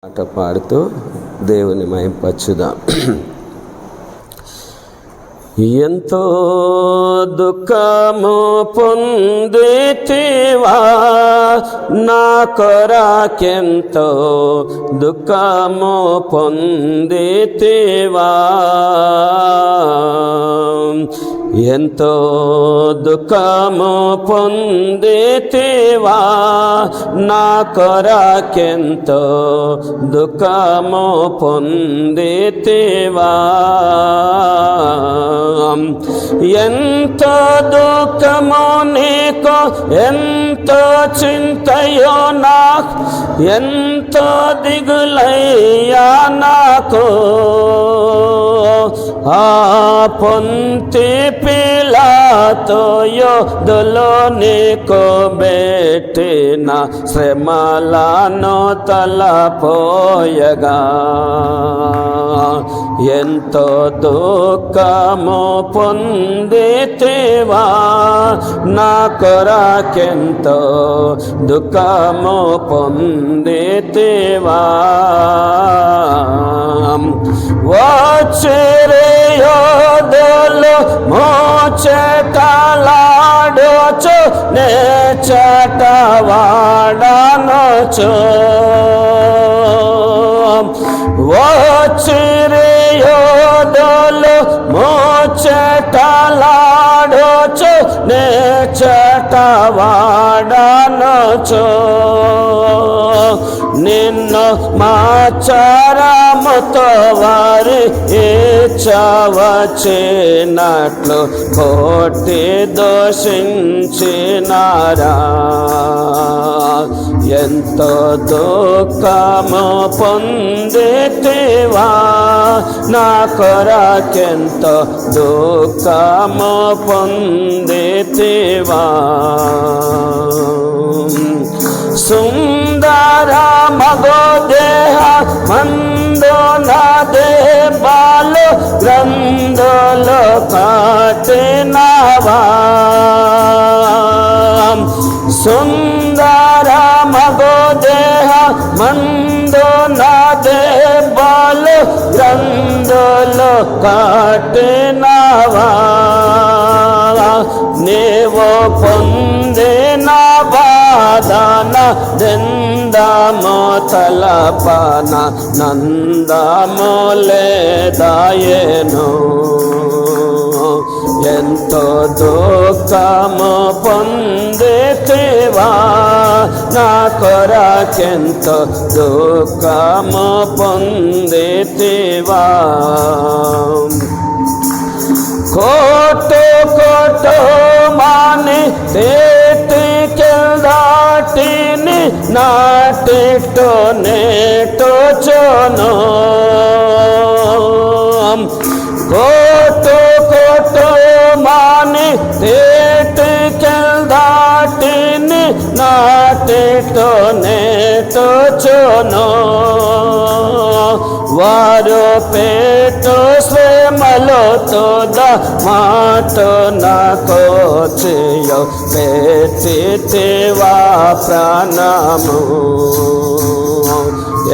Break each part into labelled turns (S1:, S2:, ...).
S1: పాట పాడుతూ దేవుని మహింపరచుదాం. ఎంతో దుఃఖము పొందితివా, నా కొరకెంతో దుఃఖము పొందితివా, ఎంతో దుఃఖము పొందితివా, నా కొరకెంతో దుఃఖము పొందితివా, ఎంతో దుఃఖము నీకు, ఎంతో చింతయో నాకు, ఎంతో దిగులయ్యా నాకు. ఆ పొంతి పిలాతో యోధులు నీకు పెట్టిన శ్రమలను తలపోయగా, ఎంతో దుఃఖము పొందితివా, నా కొరకెంతో దుఃఖము పొందితివా. వచ్చిరి యోధులు మోచెటలాడొచ్చు, నే చెటవాడనొచ్చు. వచ్చిరి యోధులు మోచెటలాడొచ్చు, నే చెటవాడనొచ్చు. నిన్ను మాచరముతో వారి ఇచ్చవచ్చినట్లు కొట్టి దోషించినారా, ఎంతో దుఃఖము పొందితివా, నా కొరకెంతో దుఃఖము పొందితివా. సుందర మగో దేహ మందు నా దేవాలు గ్రంథులు కట్టినవా, సుందర మగో దేహ మందు నా దేవాలు గ్రంథులు కట్టినవా, నీవు పొందిన వాదన దందము తలపన నందము లేదాయెను, ఎంతో దుఃఖము పొందితివా, నా కొరకెంతో దుఃఖము పొందితివా. కోటు కోటు మాని తేటికెల్దాటిని నాటితో నేటోచోను, కోటు కోటు మాని తేటికెల్దాటిని నాటితో నేటోచోను. వారు పేటు శ్రమలో తోద మాట నాకు చేయో పెట్టితివా ప్రాణము,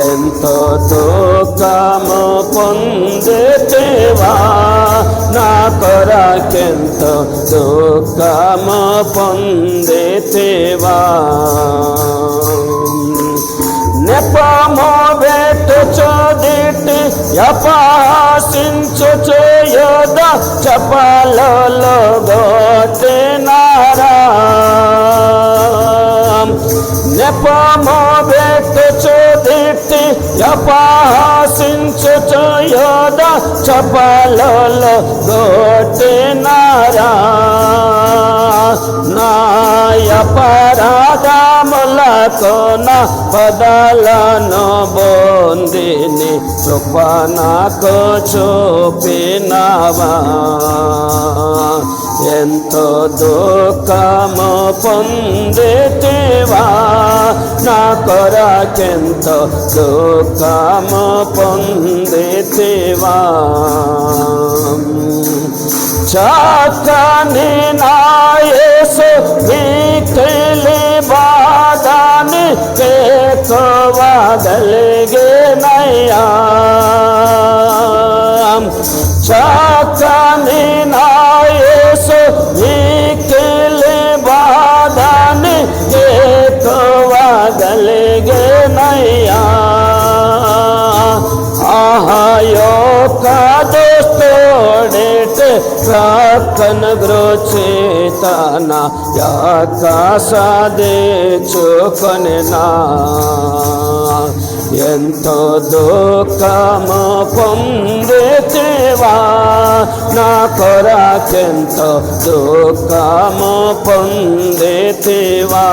S1: ఎంతో దుఃఖము పొందితివా, నా కొరకెంతో దుఃఖము పొందితివా. నెపము పెట్టు చోదిటి అపహాసించు యోధ చపలలో గోటినారా, నెపము పెట్టు చోదిటి అపహాసించు యోధ చపలలో గోటినారా, నాయ పరాధములకు నా పదలను బొందిని కృప నాకు చూపినవా, ఎంతో దుఃఖము పొందితివా, నా కొరకెంతో దుఃఖము పొందితివా. చక్కని నా యేసు మిక్కిలి బాధని కేకోవగలిగేనయ్యా. చక్కని నా యేసు మిక్కిలి బాధని కేకోవగలిగేనయ్యా. ఆహాయోక దోస్తోడేటే ప్రక్కన గ్రోచేతన యాకాశదే చూకొనినా. ఎంతో దుఃఖము పొందితివా నా కొరకెంతో దుఃఖము పొందితివా.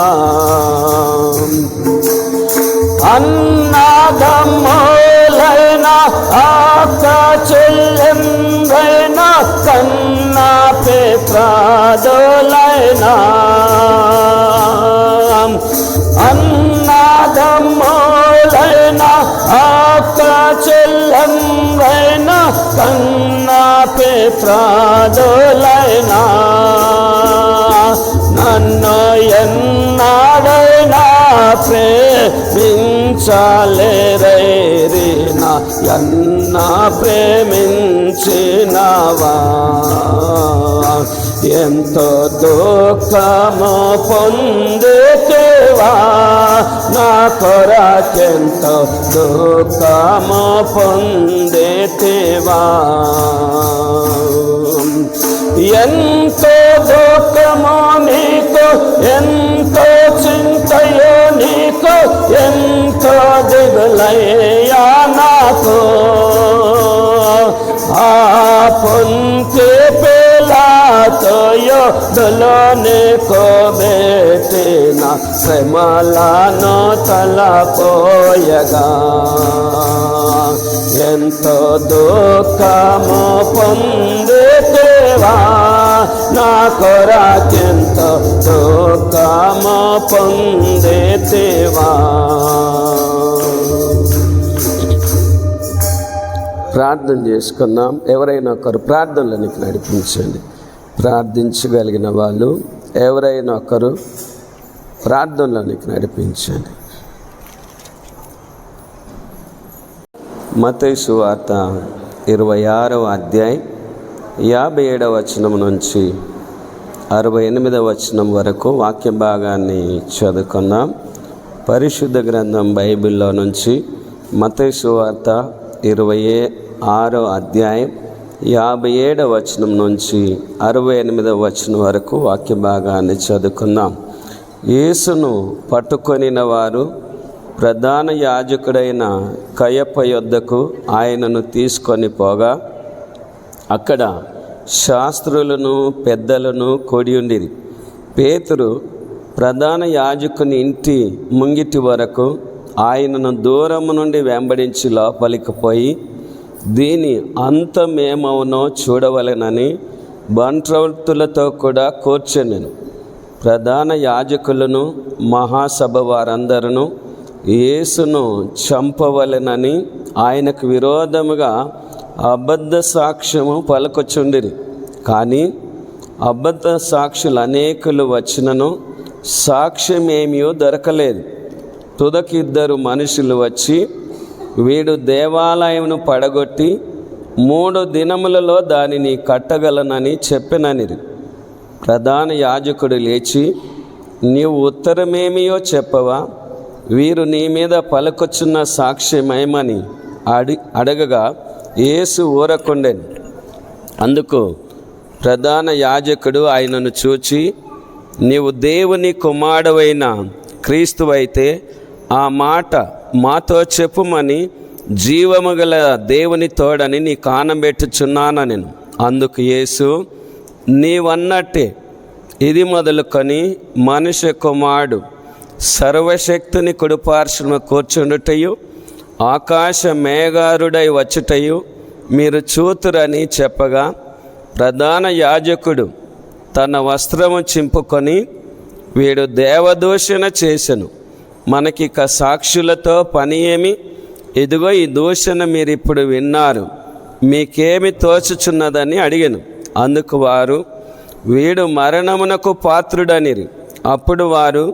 S1: అన్నదమ్ములైనా అక్క చెల్లెండ్రైనా కన్నా పిత్రాదులైనా అన్నదమ్ములైనా అక్క చెల్లెండ్రైనా కన్నా పిత్రాదులైనా నన్ను ఎన్నాడైనా ప్రేమించలేరైనా ఎన్న ప్రేమించినవా. ఎంతో దుఃఖము పొందితివా నా కొరకెంతో దుఃఖము పొందితివా. ఎంతో దుఃఖము నీకు, ఎంతో చింతయో నీకు, ఎంతో దిగులయ్యా నాకు. ఆ పొంతి పిలాతోయో దులోనికో బెట్టిన శ్రమలను తలపోయగా. ఎంతో దుఃఖము పొందితివా నా కొరకెంతో దుఃఖము పొందితివా. ప్రార్థన చేసుకుందాం. ఎవరైనా ఒకరు ప్రార్థనలోనికి నడిపించండి. ప్రార్థించగలిగిన వాళ్ళు ఎవరైనా ఒకరు ప్రార్థనలోనికి నడిపించండి. మత్తయి సువార్త 26వ అధ్యాయం 57వ వచనం నుంచి 68వ వచనం వరకు వాక్య భాగాన్ని చదువుకున్నాం. పరిశుద్ధ గ్రంథం బైబిల్లో నుంచి మత్తయి సువార్త 26వ అధ్యాయం 57వ వచనం నుంచి 68వ వచనం వరకు వాక్య భాగాన్ని చదువుకున్నాం. యేసును పట్టుకొనిన వారు ప్రధాన యాజకుడైన కయప యొద్దకు ఆయనను తీసుకొని పోగా అక్కడ శాస్త్రులను పెద్దలను కూడియుండిరి. పేతురు ప్రధాన యాజకుని ఇంటి ముంగిటి వరకు ఆయనను దూరము నుండి వెంబడించి లోపలికి పోయి దీని అంతమేమవునో చూడవలెనని బంట్రౌతులతో కూడా కూర్చొనెను. ప్రధాన యాజకులను మహాసభ వారందరూ యేసును చంపవలెనని ఆయనకు విరోధముగా అబద్ధ సాక్ష్యము పలుకుచుండిరి. కానీ అబద్ధ సాక్షులు అనేకులు వచ్చినను సాక్ష్యమేమీ దొరకలేదు. తుదకి 2 మనుషులు వచ్చి వీడు దేవాలయమును పడగొట్టి 3 దినములలో దానిని కట్టగలనని చెప్పిననిరి. ప్రధాన యాజకుడు లేచి నీవు ఉత్తరమేమియో చెప్పవా, వీరు నీ మీద పలుకొచ్చున్న సాక్ష్యమేమని అడగగా యేసు ఊరకుండెను. అందుకు ప్రధాన యాజకుడు ఆయనను చూచి నీవు దేవుని కుమారుడవైన క్రీస్తువైతే ఆ మాట మాతో చెప్పుమని జీవము గల దేవుని తోడని నీ కానబెట్టుచున్నానెను. అందుకు యేసు నీవన్నట్టే ఇది మొదలుకొని మనుష్య కుమారుడు సర్వశక్తిని కుడిపార్శ్వన కూర్చుండుటయు ఆకాశ మేఘారుడై వచ్చుటయు మీరు చూతురని చెప్పగా ప్రధాన యాజకుడు తన వస్త్రము చింపుకొని వీడు దేవదూషణ చేసెను, మనకిక సాక్షులతో పని ఏమి? ఇదిగో ఈ దూషణ మీరిప్పుడు విన్నారు, మీకేమి తోచుచున్నదని అడిగాను. అందుకు వారు, వీడు మరణమునకు పాత్రుడనిరి. అప్పుడు వారు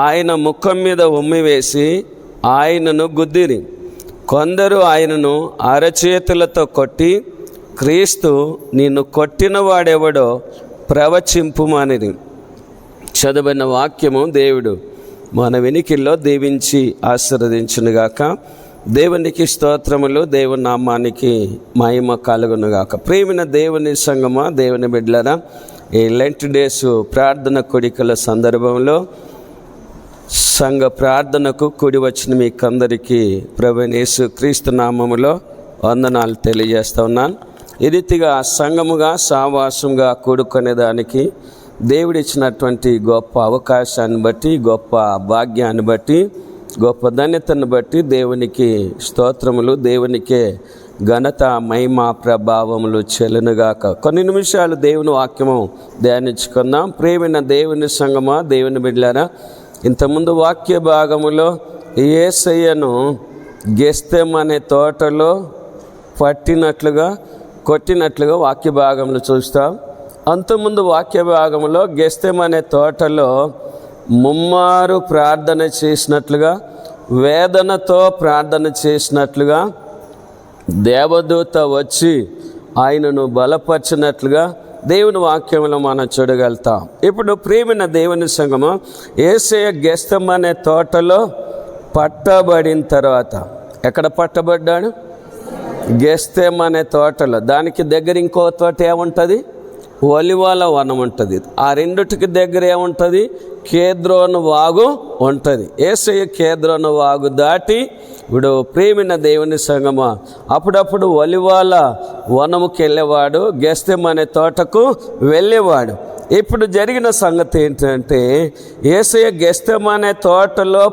S1: ఆయన ముఖం మీద ఉమ్మివేసి ఆయనను గుద్దిరి. కొందరు ఆయనను అరచేతులతో కొట్టి, క్రీస్తు నిన్ను కొట్టిన వాడెవడో ప్రవచింపుమనిరి. చదవబడిన వాక్యము దేవుడు మన వెనికిల్లో దీవించి ఆశీర్వదించునుగాక. దేవునికి స్తోత్రములు, దేవుని నామానికి మహిమ కలుగునుగాక. ప్రేమిన దేవుని సంగమా, దేవుని బిడ్డలారా, ఈ లెంట్ డేస్ ప్రార్థన కోడికల సందర్భంలో సంఘ ప్రార్థనకు కూడి వచ్చిన మీకందరికీ ప్రభువైన యేసుక్రీస్తు నామములో వందనాలు తెలియజేస్తూ ఉన్నాను. ఈ రీతిగా సంఘముగా సావాసంగా కూడుకునేదానికి దేవుడిచ్చినటువంటి గొప్ప అవకాశాన్ని బట్టి, గొప్ప భాగ్యాన్ని బట్టి, గొప్ప ధన్యతను బట్టి దేవునికి స్తోత్రములు, దేవునికే ఘనత మహిమ ప్రభావములు చెల్లునుగాక. కొన్ని నిమిషాలు దేవుని వాక్యము ధ్యానించుకుందాం. ప్రేమైన దేవుని సంగమా, దేవుని బిడ్డలారా, ఇంతకుముందు వాక్య భాగములో యేసయ్యను గెస్తెమనే తోటలో పట్టినట్లుగా కొట్టినట్లుగా వాక్య భాగంలో చూస్తాం. అంతకుముందు వాక్య భాగంలో గెస్తెమనే తోటలో ముమ్మారు ప్రార్థన చేసినట్లుగా, వేదనతో ప్రార్థన చేసినట్లుగా, దేవదూత వచ్చి ఆయనను బలపరిచినట్లుగా దేవుని వాక్యంలో మనం చూడగలుగుతాం. ఇప్పుడు ప్రేమిన దేవుని సంగమం, యేసయ్య గెస్తెమనే తోటలో పట్టబడిన తర్వాత, ఎక్కడ పట్టబడ్డాడు? గెస్తెమనే తోటలో. దానికి దగ్గర ఇంకో తోట ఏముంటుంది? ఒలివల వనం ఉంటుంది. ఆ రెండిటికి దగ్గర ఏముంటుంది? కేద్రోను వాగు ఉంటుంది. యేసయ్య కేద్రోను వాగు దాటి ఇప్పుడు ప్రేమిన దేవుని సంగమా అప్పుడప్పుడు ఒలివల వనముకి వెళ్ళేవాడు, గెస్తెమనే తోటకు వెళ్ళేవాడు. ఇప్పుడు జరిగిన సంగతి ఏంటంటే, యేసయ్య గెస్తెమనే తోటలో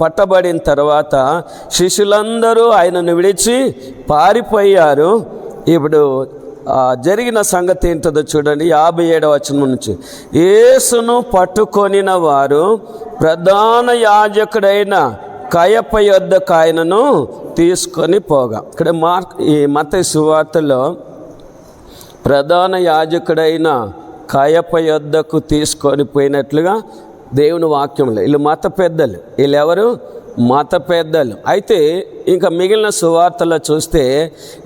S1: పట్టబడిన తర్వాత శిష్యులందరూ ఆయనను విడిచి పారిపోయారు. ఇప్పుడు జరిగిన సంగతి ఏంటో చూడండి. 57వ వచనం నుంచి, యేసును పట్టుకొనిన వారు ప్రధాన యాజకుడైన కయప యొద్దకు ఆయనను తీసుకొని పోగా. ఇక్కడ ఈ మత్తయి సువార్తలో ప్రధాన యాజకుడైన కయప యొద్దకు తీసుకొని పోయినట్లుగా దేవుని వాక్యంలో, వీళ్ళు మత పెద్దలు. వీళ్ళు ఎవరు? మత పెద్దలు. అయితే ఇంకా మిగిలిన సువార్తలో చూస్తే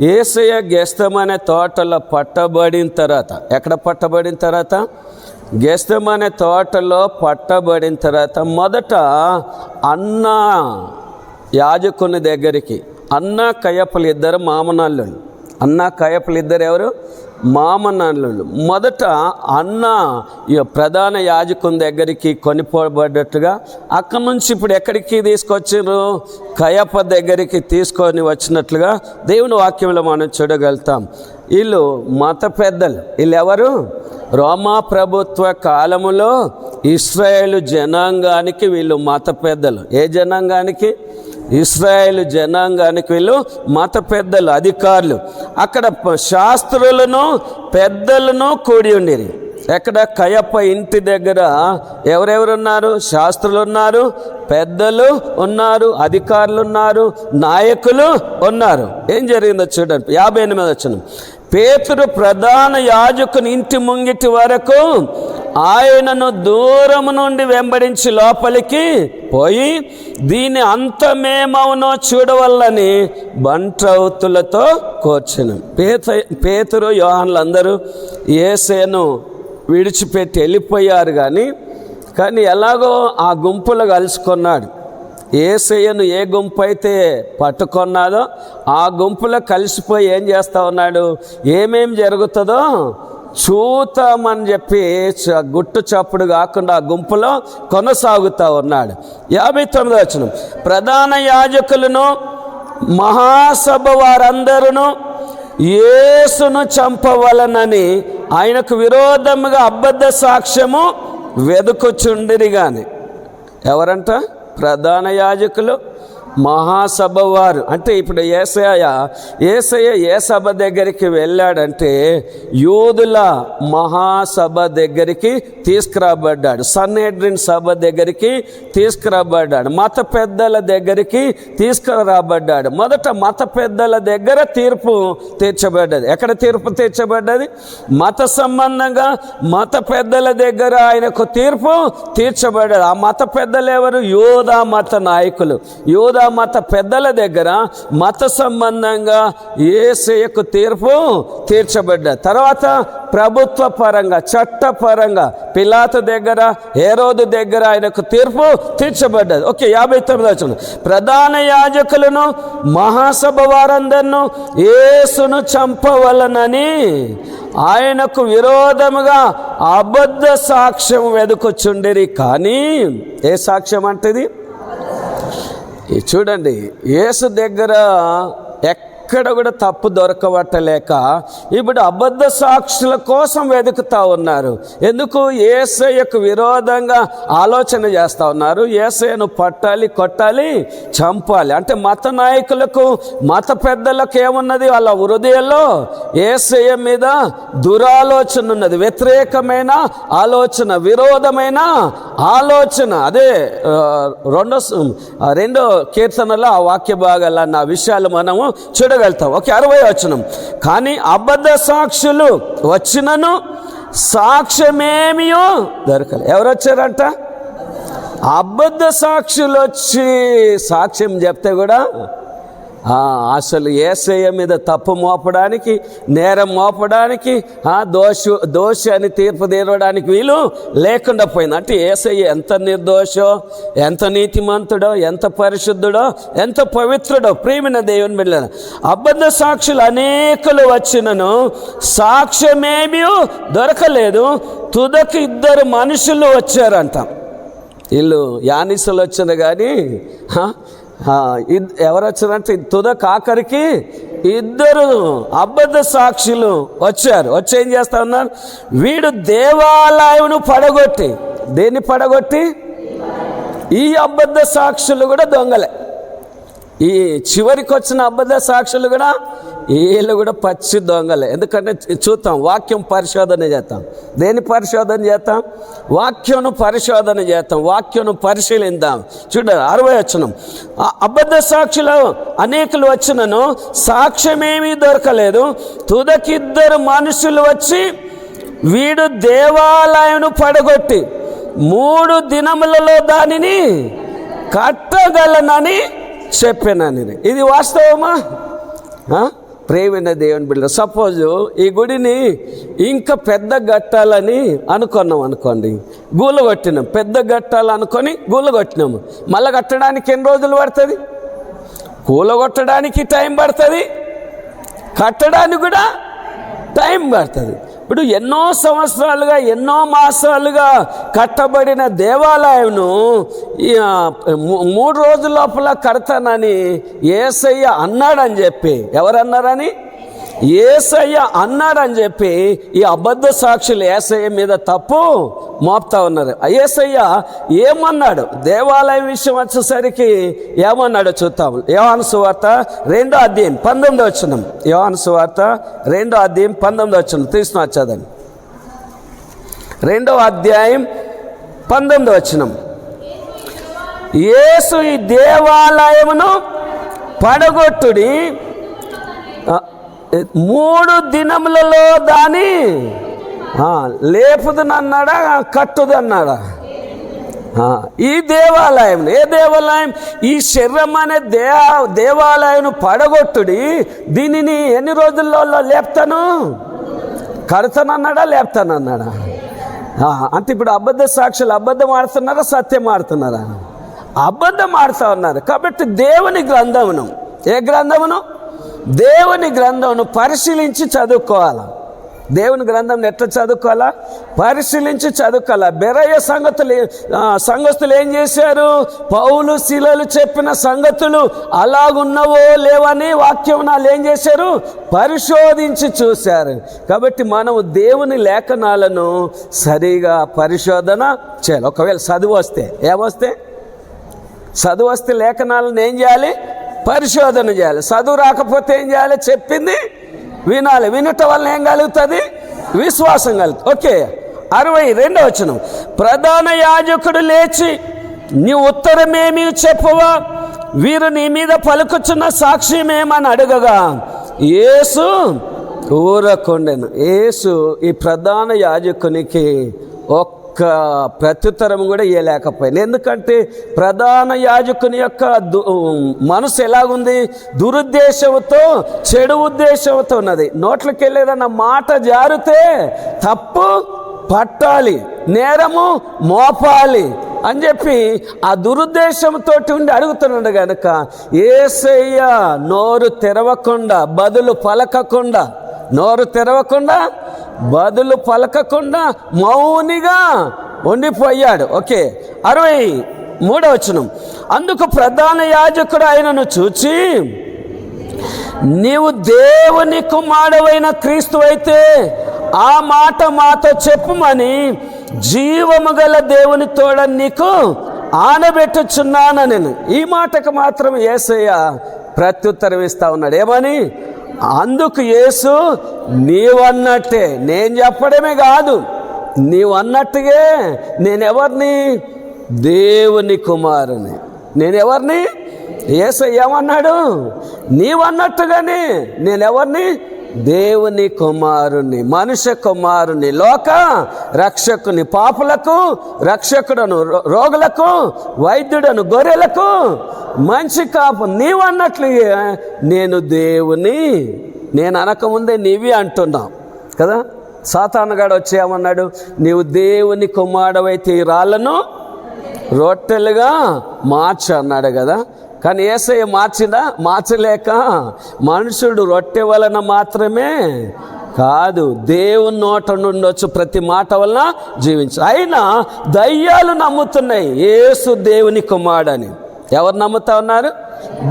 S1: యేసయ్య గెస్తెమనే తోటలో పట్టబడిన తర్వాత, ఎక్కడ పట్టబడిన తర్వాత? గెస్తెమనే తోటలో పట్టబడిన తర్వాత మొదట అన్న యాజకుని దగ్గరికి, అన్న కయపలు ఇద్దరు మామనాళ్ళు. అన్న కయపలు ఇద్దరు ఎవరు? మామనాళ్ళు. మొదట అన్న ప్రధాన యాజకుని దగ్గరికి కొనిపోబడ్డట్టుగా, అక్కడి నుంచి ఇప్పుడు ఎక్కడికి తీసుకొచ్చారు? కయప దగ్గరికి తీసుకొని వచ్చినట్లుగా దేవుని వాక్యంలో మనం చూడగలుగుతాం. వీళ్ళు మత పెద్దలు. వీళ్ళు ఎవరు? రోమా ప్రభుత్వ కాలములో ఇశ్రాయేలు జనాంగానికి వీళ్ళు మత పెద్దలు. ఏ జనాంగానికి? ఇశ్రాయేలు జనాంగానికి వీళ్ళు మత పెద్దలు, అధికారులు. అక్కడ శాస్త్రులను పెద్దలను కూడి ఉండేది. ఎక్కడ? కయప ఇంటి దగ్గర ఎవరెవరు ఉన్నారు? శాస్త్రులు ఉన్నారు, పెద్దలు ఉన్నారు, అధికారులు ఉన్నారు, నాయకులు ఉన్నారు. ఏం జరిగిందో చూడండి. 58వ వచనం, పేతురు ప్రధాన యాజకుని ఇంటి ముంగిటి వరకు ఆయనను దూరము నుండి వెంబడించి లోపలికి పోయి, దీని అంతమేమవునో చూడవల్లని బంట్రౌతులతో కూర్చును. పేతురు యోహానులు అందరూ యేసయ్యను విడిచిపెట్టి వెళ్ళిపోయారు. కానీ ఎలాగో ఆ గుంపులో కలుసుకున్నాడు. యేసయ్యను ఏ గుంపు అయితే పట్టుకున్నాదో ఆ గుంపులో కలిసిపోయి ఏం చేస్తూ ఉన్నాడు? ఏమేం జరుగుతుందో చూతామని చెప్పి గుట్టు చప్పుడు కాకుండా ఆ గుంపులో కొనసాగుతూ ఉన్నాడు. 59వ వచనం, ప్రధాన యాజకులను మహాసభ వారందరూ యేసును చంపవలనని ఆయనకు విరోధముగా అబద్ధ సాక్ష్యము వెదుకుచుండిరి. గాని ఎవరంట? ప్రధాన యాజకులు, మహాసభ వారు. అంటే ఇప్పుడు యేసయ్య ఏ సభ దగ్గరికి వెళ్ళాడంటే యూదుల మహాసభ దగ్గరికి తీసుకురాబడ్డాడు. సన్హెడ్రిన్ సభ దగ్గరికి తీసుకురాబడ్డాడు. మత పెద్దల దగ్గరికి తీసుకురాబడ్డాడు. మొదట మత పెద్దల దగ్గర తీర్పు తీర్చబడ్డది. ఎక్కడ తీర్పు తీర్చబడ్డది? మత సంబంధంగా మత పెద్దల దగ్గర ఆయనకు తీర్పు తీర్చబడ్డది. ఆ మత పెద్దలు ఎవరు? యూదా మత నాయకులు. యూదా మత పెద్దల దగ్గర మత సంబంధంగా యేసయ్యకు తీర్పు తీర్చబడ్డది. తర్వాత ప్రభుత్వ పరంగా, చట్టపరంగా పిలాతు దగ్గర, హేరోదు దగ్గర ఆయనకు తీర్పు తీర్చబడ్డది. ఓకే, 59 వచనం. ప్రధాన యాజకులను మహాసభ వారందరిను యేసును చంపవలనని ఆయనకు విరోధముగా అబద్ధ సాక్ష్యం వెదుకుచుండిరి. కానీ ఏ సాక్ష్యం అంటది? చూడండి, యేసు దగ్గర ఎక్కడ కూడా తప్పు దొరకబట్టలేక ఇప్పుడు అబద్ధ సాక్షుల కోసం వెతుకుతా ఉన్నారు. ఎందుకు? యేసయ్యకు విరోధంగా ఆలోచన చేస్తూ ఉన్నారు. యేసయ్యను పట్టాలి, కొట్టాలి, చంపాలి. అంటే మత నాయకులకు, మత పెద్దలకు ఏమున్నది? వాళ్ళ హృదయంలో యేసయ్య మీద దురాలోచన ఉన్నది, వ్యతిరేకమైన ఆలోచన, విరోధమైన ఆలోచన. అదే రెండో కీర్తనలో ఆ వాక్య భాగాలన్న విషయాలు మనము చూడగలుగుతాం. ఓకే, 60 వచనం. కానీ అబద్ధ సాక్షులు వచ్చినను సాక్ష్యమేమియో దొరకలే. ఎవరు వచ్చారంట? అబద్ధ సాక్షులు వచ్చి సాక్ష్యం చెప్తే కూడా అసలు యేసయ్య మీద తప్పు మోపడానికి, నేరం మోపడానికి, దోషి అని తీర్పు తీరడానికి వీలు లేకుండా పోయింది. అంటే యేసయ్య ఎంత నిర్దోషో, ఎంత నీతిమంతుడో, ఎంత పరిశుద్ధుడో, ఎంత పవిత్రుడో. ప్రియమైన దేవుని బిడ్డలారా, అబద్ధ సాక్షులు అనేకులు వచ్చినను సాక్ష్యమేమీ దొరకలేదు. తుదకు 2 మనుషులు వచ్చారంట. వీళ్ళు యానిసులు వచ్చారు కానీ ఎవరు వచ్చారంటే తుదకు ఆఖరికి 2 అబద్ధ సాక్షులు వచ్చారు. వచ్చి ఏం చేస్తా ఉన్నారు? వీడు దేవాలయమును పడగొట్టి. దేన్ని పడగొట్టి? ఈ అబద్ధ సాక్షులు కూడా దొంగలే. ఈ చివరికి వచ్చిన అబద్ధ సాక్షులు కూడా వీళ్ళు కూడా పచ్చి దొంగలే. ఎందుకంటే చూద్దాం, వాక్యం పరిశోధన చేస్తాం. దేని పరిశోధన చేస్తాం? వాక్యంను పరిశోధన చేస్తాం, వాక్యంను పరిశీలిద్దాం. చూడండి 60 వచనం. అబద్ధ సాక్షులు అనేకులు వచ్చినను సాక్ష్యమేమీ దొరకలేదు. తుదకి 2 మనుషులు వచ్చి వీడు దేవాలయమును పడగొట్టి 3 దినములలో దానిని కట్టగలనని చెప్పానని. ఇది వాస్తవమా? ప్రేమైన దేవుని బిడ్డ, సపోజ్ ఈ గుడిని ఇంకా పెద్ద కట్టాలని అనుకున్నాం అనుకోండి, గూలు కొట్టినాం. పెద్ద కట్టాలనుకొని గూలు కొట్టినాము. మళ్ళీ కట్టడానికి ఎన్ని రోజులు పడుతుంది? కూలగొట్టడానికి టైం పడుతుంది, కట్టడానికి కూడా టైం పడుతుంది. ఇప్పుడు ఎన్నో సంవత్సరాలుగా, ఎన్నో మాసాలుగా కట్టబడిన దేవాలయంను 3 రోజుల లోపల కడతానని యేసయ్య అన్నాడని చెప్పి, ఎవరన్నారని? యేసయ్య అన్నాడని చెప్పి ఈ అబద్ధ సాక్షులు యేసయ్య మీద తప్పు మోపుతా ఉన్నారు. యేసయ్య ఏమన్నాడు? దేవాలయం విషయం వచ్చేసరికి ఏమన్నాడో చూద్దాం. యోహాను సువార్త 2వ అధ్యాయం 19వ వచనం. యోహాను సువార్త 2వ అధ్యాయం 19వ వచనం తీసుకుని వచ్చేదని. 2వ అధ్యాయం 19వ వచనం. యేసు ఈ దేవాలయమును పడగొట్టుడి, 3 దినములలో దాని లేపుదనన్నాడా, కట్టుదన్నాడా? ఈ దేవాలయం, ఏ దేవాలయం? ఈ శరీరం అనే దేవాలయం పడగొట్టుడి, దీనిని ఎన్ని రోజుల్లో లేపుతాను? కడతానన్నాడా, లేపుతానన్నాడా? అంటే ఇప్పుడు అబద్ధ సాక్షులు అబద్ధం ఆడుతున్నారా, సత్యం ఆడుతున్నారా? అబద్ధం ఆడుతూ ఉన్నారు. కాబట్టి దేవుని గ్రంథమును, ఏ గ్రంథమును? దేవుని గ్రంథమును పరిశీలించి చదువుకోవాలా. దేవుని గ్రంథం ఎట్లా చదువుకోవాలా? పరిశీలించి చదువుకోవాలా. బెరయ సంఘస్థులు ఏం చేశారు? పౌలు శీలలు చెప్పిన సంగతులు అలాగున్నవో లేవని వాక్యం వాళ్ళు ఏం చేశారు? పరిశోధించి చూశారు. కాబట్టి మనము దేవుని లేఖనాలను సరిగా పరిశోధన చేయాలి. ఒకవేళ చదువు వస్తే, ఏమొస్తే? చదువు వస్తే లేఖనాలను ఏం చేయాలి? పరిశోధన చేయాలి. చదువు రాకపోతే ఏం చేయాలి? చెప్పింది వినాలి. వినటం వల్ల ఏం కలుగుతుంది? విశ్వాసం కలుగుతుంది. ఓకే, 62వ వచనం. ప్రధాన యాజకుడు లేచి, నీ ఉత్తరమేమి చెప్పవా? వీరు నీ మీద పలుకుచున్న సాక్ష్యమేమని అడగగా యేసు ఊరకుండెను. యేసు ఈ ప్రధాన యాజకునికి ఒక్క ప్రత్యుత్తరం కూడా ఇవ్వలేకపోయింది. ఎందుకంటే ప్రధాన యాజకుని యొక్క మనసు ఎలాగుంది? దురుద్దేశంతో, చెడు ఉద్దేశంతో ఉన్నది. నోట్లకి వెళ్ళేదన్న మాట జారితే తప్పు పట్టాలి, నేరము మోపాలి అని చెప్పి ఆ దురుద్దేశంతో ఉండి అడుగుతున్నాడు కనుక యేసయ్య నోరు తెరవకుండా, బదులు పలకకుండా, నోరు తెరవకుండా బదులు పలకకుండా మౌనిగా ఉండిపోయాడు. ఓకే, 63వ వచనం. అందుకు ప్రధాన యాజకుడు ఆయనను చూచి, నీవు దేవుని కుమారుడైన క్రీస్తు అయితే ఆ మాట మాతో చెప్పుమని జీవము గల దేవుని తోడ నీకు ఆనబెట్టుచున్నాను నేను. ఈ మాటకు మాత్రం యేసయ్య ప్రత్యుత్తరం ఇస్తా ఉన్నాడు. ఏమని? అందుకు యేసు, నీవన్నట్టే, నేను చెప్పడమే కాదు, నీవన్నట్టుగే నేనెవరిని? దేవుని కుమారుని. నేనెవరిని? యేసయ్య ఏమన్నాడు? నీవన్నట్టుగానే నేనెవరిని? దేవుని కుమారుని, మనుష్య కుమారుని, లోక రక్షకుని, పాపులకు రక్షకుడను, రోగులకు వైద్యుడను, గొర్రెలకు మంచి కాపు. నీవన్నట్లు నేను దేవుని, నేను అనకముందే నీవి అంటున్నావు కదా. సాతానుగాడు వచ్చి ఏమన్నాడు? నీవు దేవుని కుమారుడవైతే ఈ రాళ్ళను రొట్టెలుగా మార్చు అన్నాడు కదా. కానీ యేసయ్య మార్చలేక మనుషుడు రొట్టె వలన మాత్రమే కాదు, దేవుని నోట నుండి వచ్చి ప్రతి మాట వలన జీవించు. అయినా దయ్యాలు నమ్ముతున్నాయి యేసు దేవుని కుమారుడని. ఎవరు నమ్ముతా ఉన్నారు?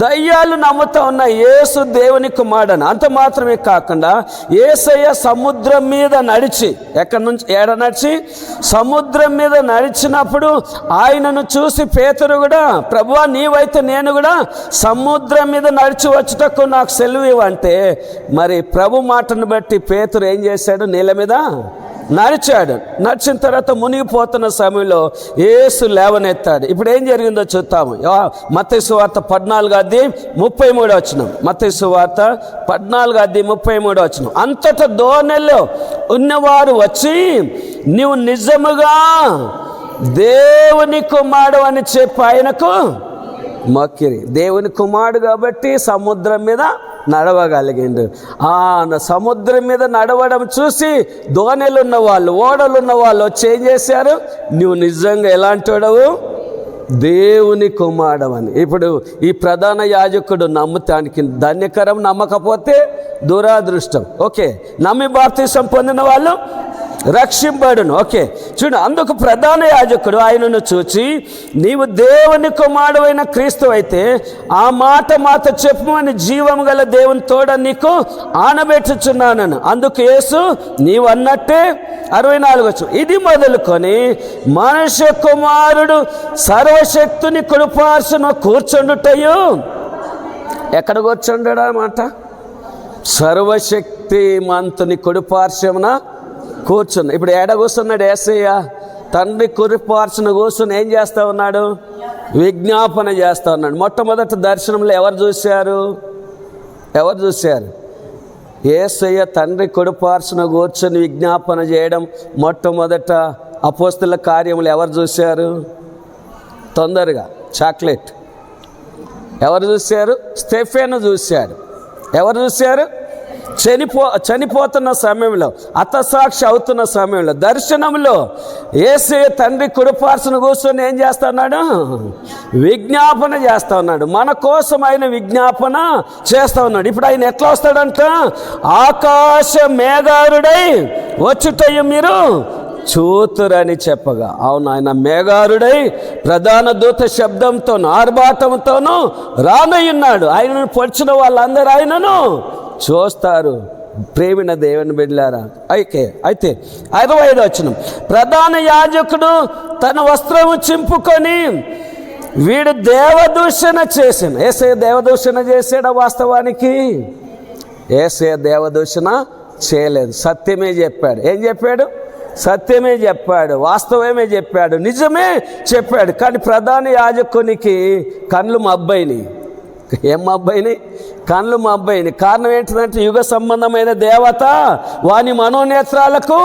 S1: దయ్యాలు నమ్ముతా ఉన్నాయి యేసు దేవుని కుమారుడని. అంత మాత్రమే కాకుండా యేసయ్య సముద్రం మీద నడిచి, ఎక్కడి నుంచి ఏడ నడిచి? సముద్రం మీద నడిచినప్పుడు ఆయనను చూసి పేతురు కూడా, ప్రభువా నీవైతే నేను కూడా సముద్రం మీద నడిచి వచ్చుటకు నాకు సెలవు ఇవ్వంటే, మరి ప్రభు మాటను బట్టి పేతురు ఏం చేశాడు? నీళ్ళ మీద నడిచాడు. నడిచిన తర్వాత మునిగిపోతున్న సమయంలో యేసు లేవనెత్తాడు. ఇప్పుడు ఏం జరిగిందో చూద్దాము. మత్తయి సువార్త 14:33 మత్తయి సువార్త 14:33 అంతటా దోణిలో ఉన్నవారు వచ్చి, నీవు నిజముగా దేవుని కుమారుడు అని చెప్పి ఆయనకు మొక్కిరి. దేవుని కుమారుడు కాబట్టి సముద్రం మీద నడవగలిగిండు. ఆ సముద్రం మీద నడవడం చూసి దోణిలు ఉన్న వాళ్ళు, ఓడలు ఉన్న వాళ్ళు వచ్చి ఏం చేశారు? నువ్వు నిజంగా ఎలాంటి వాడవు? దేవుని కుమారుడు అని. ఇప్పుడు ఈ ప్రధాన యాజకుడు నమ్ముతానికి ధన్యకరం, నమ్మకపోతే దురాదృష్టం. ఓకే, నమ్మి బాప్తిసం పొందిన వాళ్ళు రక్షింపడును. ఓకే, చూడు, అందుకు ప్రధాన యాజకుడు ఆయనను చూచి, నీవు దేవుని కుమారుడైన క్రీస్తు అయితే ఆ మాట మాతో చెప్పుమని జీవము గల దేవుని తోడ నీకు ఆనబెట్టుచున్నాను. అందుకు యేసు, నీవు అన్నట్టే 64 ఇది మొదలుకొని మనుష్య కుమారుడు సర్వశక్తుని కుడిపార్శ్వన కూర్చుండుటయు. ఎక్కడ కూర్చుంటాడు అన్నమాట? సర్వశక్తి మంతుని కుడిపార్శ్వమున కూర్చుని. ఇప్పుడు ఏడ కూర్చున్నాడు యేసయ్య? తండ్రి కుడిపార్శ్వన కూర్చుని ఏం చేస్తా ఉన్నాడు? విజ్ఞాపన చేస్తా ఉన్నాడు. మొట్టమొదటి దర్శనంలో ఎవరు చూశారు? యేసయ్య తండ్రి కుడిపార్శ్వన కూర్చొని విజ్ఞాపన చేయడం మొట్టమొదట అపోస్తల కార్యములు ఎవరు చూశారు? తొందరగా చాక్లెట్ ఎవరు చూశారు? స్టెఫెను చూశాడు. ఎవరు చూశారు? చనిపోతున్న సమయంలో, హతసాక్షి అవుతున్న సమయంలో దర్శనంలో యేసయ్య తండ్రి కుడిపార్శ్వన కూర్చొని ఏం చేస్తా ఉన్నాడు? విజ్ఞాపన చేస్తా ఉన్నాడు. మన కోసం ఆయన విజ్ఞాపన చేస్తా ఉన్నాడు. ఇప్పుడు ఆయన ఎట్లా వస్తాడంట? ఆకాశ మేఘారుడై వచ్చుటయ్య మీరు చూతురని చెప్పగా, అవును, ఆయన మేఘారుడై ప్రధాన దూత శబ్దంతోనూ ఆర్భాటంతోనూ రానయ్యున్నాడు. ఆయనను పొడిచిన వాళ్ళందరూ ఆయనను చూస్తారు. ప్రేమిన దేవుని బిడ్డలారా, అయితే 65 ప్రధాన యాజకుడు తన వస్త్రము చింపుకొని వీడు దేవదూషణ చేశాను. యేసయ్య దేవదూషణ చేశాడా? వాస్తవానికి యేసయ్య దేవదూషణ చేయలేదు. సత్యమే చెప్పాడు. ఏం చెప్పాడు? సత్యమే చెప్పాడు, వాస్తవమే చెప్పాడు, నిజమే చెప్పాడు. కానీ ప్రధాన యాజకునికి కళ్ళు మబ్బైనాయి. ఏం మబ్బైనాయి? కళ్ళు మబ్బైనాయి. కారణం ఏంటంటే యుగ సంబంధమైన దేవత వాని మనోనేత్రాలకు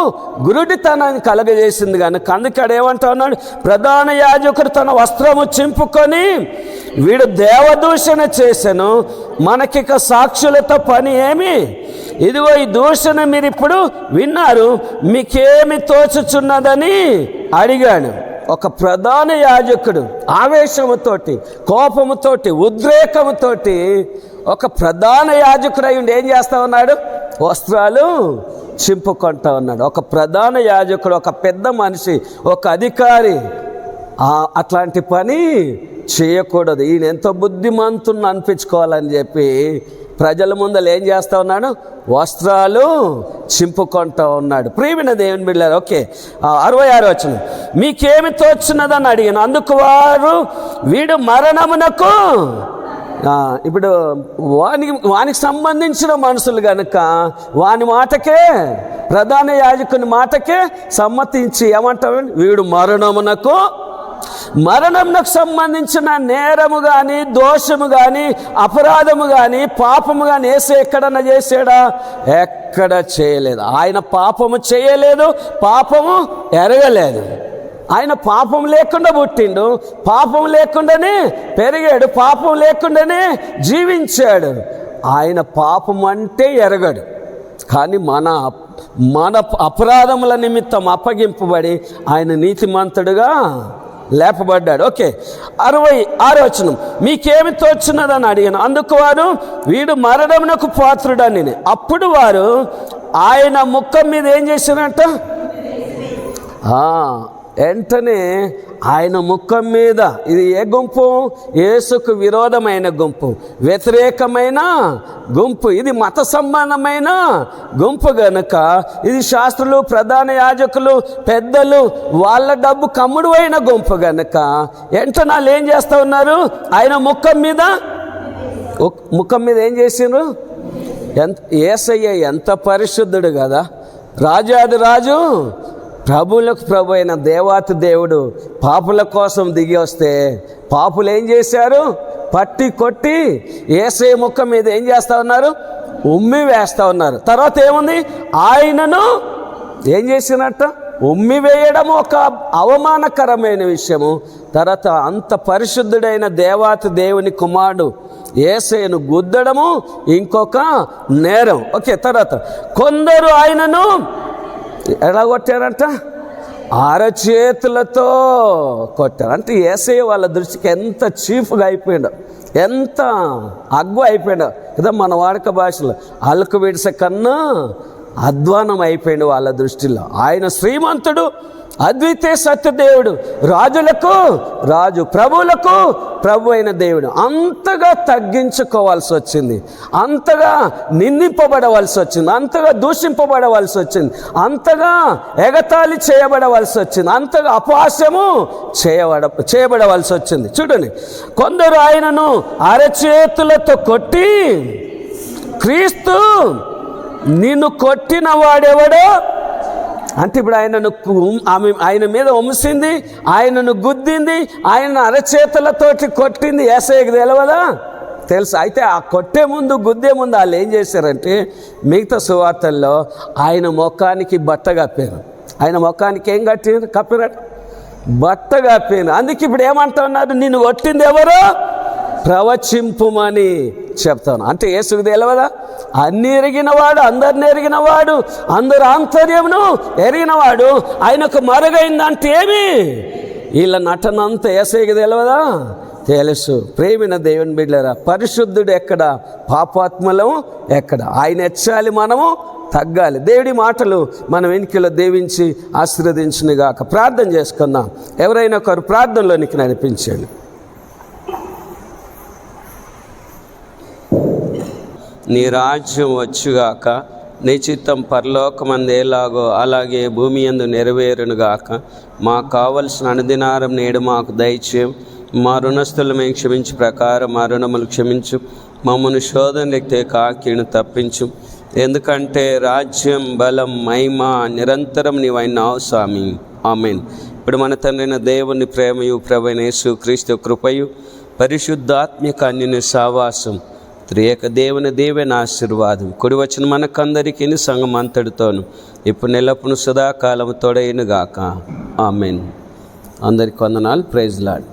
S1: గురుడితనాన్ని కలగజేసింది. కనుక అందుకడు ఏమంటా ఉన్నాడు? ప్రధాన యాజకుడు తన వస్త్రము చింపుకొని వీడు దేవదూషణ చేశాను, మనకిక సాక్షులతో పని ఏమి? ఇదిగో ఈ దూషణ మీరు ఇప్పుడు విన్నారు, మీకేమి తోచుచున్నదని అడిగాడు. ఒక ప్రధాన యాజకుడు ఆవేశముతోటి, కోపముతోటి, ఉద్రేకముతోటి ఒక ప్రధాన యాజకుడు అయ్యుండి ఏం చేస్తా ఉన్నాడు? వస్త్రాలు చింపుకుంటా ఉన్నాడు. ఒక ప్రధాన యాజకుడు, ఒక పెద్ద మనిషి, ఒక అధికారి అట్లాంటి పని చేయకూడదు. ఈయన ఎంతో బుద్ధిమంతుని అనిపించుకోవాలని చెప్పి ప్రజల ముందర ఏం చేస్తూ ఉన్నాడు? వస్త్రాలు చింపుకుంటూ ఉన్నాడు. ప్రియమైన దేవుని బిడ్డలారా, ఓకే 66 వచనం, మీకేమి తోచున్నదని అడిగాను. అందుకు వారు వీడు మరణమునకు, ఇప్పుడు వానికి సంబంధించిన మనుషులు కనుక వాని మాటకే, ప్రధాన యాజకుని మాటకే సమ్మతించి ఏమంటారు? వీడు మరణమునకు సంబంధించిన నేరము కానీ, దోషము కానీ, అపరాధము కానీ, పాపము కానీ యేసు ఎక్కడన్నా చేసాడా? ఎక్కడ చేయలేదు. ఆయన పాపము చేయలేదు, పాపము ఎరగలేదు. ఆయన పాపం లేకుండా పుట్టిండు, పాపం లేకుండానే పెరిగాడు, పాపం లేకుండానే జీవించాడు. ఆయన పాపం అంటే ఎరగడు. కానీ మన అపరాధముల నిమిత్తం అప్పగింపబడి ఆయన నీతిమంతుడుగా లేపబడ్డాడు. ఓకే 66 వచనం, మీకేమి తోచున్నదని అడిగాను. అందుకు వారు వీడు మరణమునకు పాత్రుడని. అప్పుడు వారు ఆయన ముఖం మీద ఏం చేశారంట? వెంటనే ఆయన ముఖం మీద, ఇది ఏ గుంపు? యేసుకు విరోధమైన గుంపు, వ్యతిరేకమైన గుంపు, ఇది మత సంబంధమైన గుంపు గనుక ఇది శాస్త్రులు, ప్రధాన యాజకులు, పెద్దలు, వాళ్ళ డబ్బు కమ్ముడు అయిన గుంపు గనుక వెంటనే వాళ్ళు ఏం చేస్తూ ఉన్నారు? ఆయన ముఖం మీద ఏం చేసిండ్రు? యేసయ్య ఎంత పరిశుద్ధుడు కదా, రాజాది రాజు, ప్రభువులకు ప్రభు అయిన దేవాతి దేవుడు పాపుల కోసం దిగి వస్తే పాపులు ఏం చేశారు? పట్టి కొట్టి యేసయ్య ముఖం మీద ఏం చేస్తూ ఉన్నారు? ఉమ్మి వేస్తూ ఉన్నారు. తర్వాత ఏముంది? ఆయనను ఏం చేసినట్ట? ఉమ్మి వేయడం ఒక అవమానకరమైన విషయము. తర్వాత అంత పరిశుద్ధుడైన దేవాతి దేవుని కుమారుడు యేసయ్యను గుద్దడము ఇంకొక నేరం. ఓకే, తర్వాత కొందరు ఆయనను ఎలా కొట్టారంట? అరచేతులతో కొట్టారు. అంటే యేసయ్య వాళ్ళ దృష్టికి ఎంత చీఫ్గా అయిపోయాడు, ఎంత అగ్గు అయిపోయాడు కదా. మన వాడక భాషలో అలుకు విడిసే కన్నా అధ్వానం అయిపోయాడు వాళ్ళ దృష్టిలో. ఆయన శ్రీమంతుడు, అద్వితీయ సత్యదేవుడు, రాజులకు రాజు, ప్రభువులకు ప్రభు అయిన దేవుడు. అంతగా తగ్గించుకోవాల్సి వచ్చింది, అంతగా నిందింపబడవలసి వచ్చింది, అంతగా దూషింపబడవలసి వచ్చింది, అంతగా ఎగతాళి చేయబడవలసి వచ్చింది, అంతగా అపహాస్యము చేయబడవలసి వచ్చింది. చూడండి, కొందరు ఆయనను అరచేతులతో కొట్టి, క్రీస్తు నిన్ను కొట్టిన వాడెవడో అంటే ఇప్పుడు ఆయన మీద వంసింది, ఆయనను గుద్దింది, ఆయన అరచేతులతోటి కొట్టింది యేసయ్యకు తెలియదా? తెలుసు. అయితే ఆ కొట్టే ముందు, గుద్దే ముందు వాళ్ళు ఏం చేశారంటే మిగతా సువార్తల్లో ఆయన ముఖానికి బట్ట కప్పారు. ఆయన ముఖానికి ఏం కప్పినట్టు? బట్ట కప్పారు. అందుకే ఇప్పుడు ఏమంటా ఉన్నారు? నిన్ను కొట్టింది ఎవరో ప్రవచింపుమని చెప్తాను. అంటే యేసుకు తెలియదా? అన్ని ఎరిగినవాడు, అందరిని ఎరిగినవాడు, అందరు ఆంతర్యమును ఎరిగినవాడు, ఆయనకు మరుగైందంటే ఏమి? వీళ్ళ నటనంతా యేసయ్యకు తెలియదా? తెలుసు. ప్రేమిన దేవుని బిడ్డలారా, పరిశుద్ధుడు ఎక్కడ, పాపాత్మలం ఎక్కడ? ఆయన హెచ్చాలి, మనము తగ్గాలి. దేవుడి మాటలు మన వెనుకలో దీవించి ఆశీర్వదించునుగాక. ప్రార్థన చేసుకుందాం. ఎవరైనా ఒకరు ప్రార్థనలోనికి నడిపించండి. నీ రాజ్యం వచ్చుగాక, నీ చిత్తం పరలోకమందు ఎలాగో అలాగే భూమి యందు నెరవేరునుగాక. మాకు కావలసిన అనుదినారం నేడు మాకు దయచేయం. మా రుణస్థులు మేము క్షమించు ప్రకారం మా రుణములు క్షమించు, మమ్మల్ని శోధన కాకీను తప్పించు. ఎందుకంటే రాజ్యం, బలం, మహిమ నిరంతరం నీవైనావు స్వామి. ఆమేన్. ఇప్పుడు మన తండ్రైన దేవుని ప్రేమయు, ప్రభువైన యేసుక్రీస్తు కృపయు, పరిశుద్ధాత్మిక అన్యోన్య సహవాసం, త్రియేక దేవుని దీవెన ఆశీర్వాదం కుడి వచ్చిన మనకందరికీ సంఘం అంతటితోను ఇప్పుడు నెలప్పును సదాకాలము తోడైనగాక. ఆమేన్. అందరికి వందనాలు. Praise lord.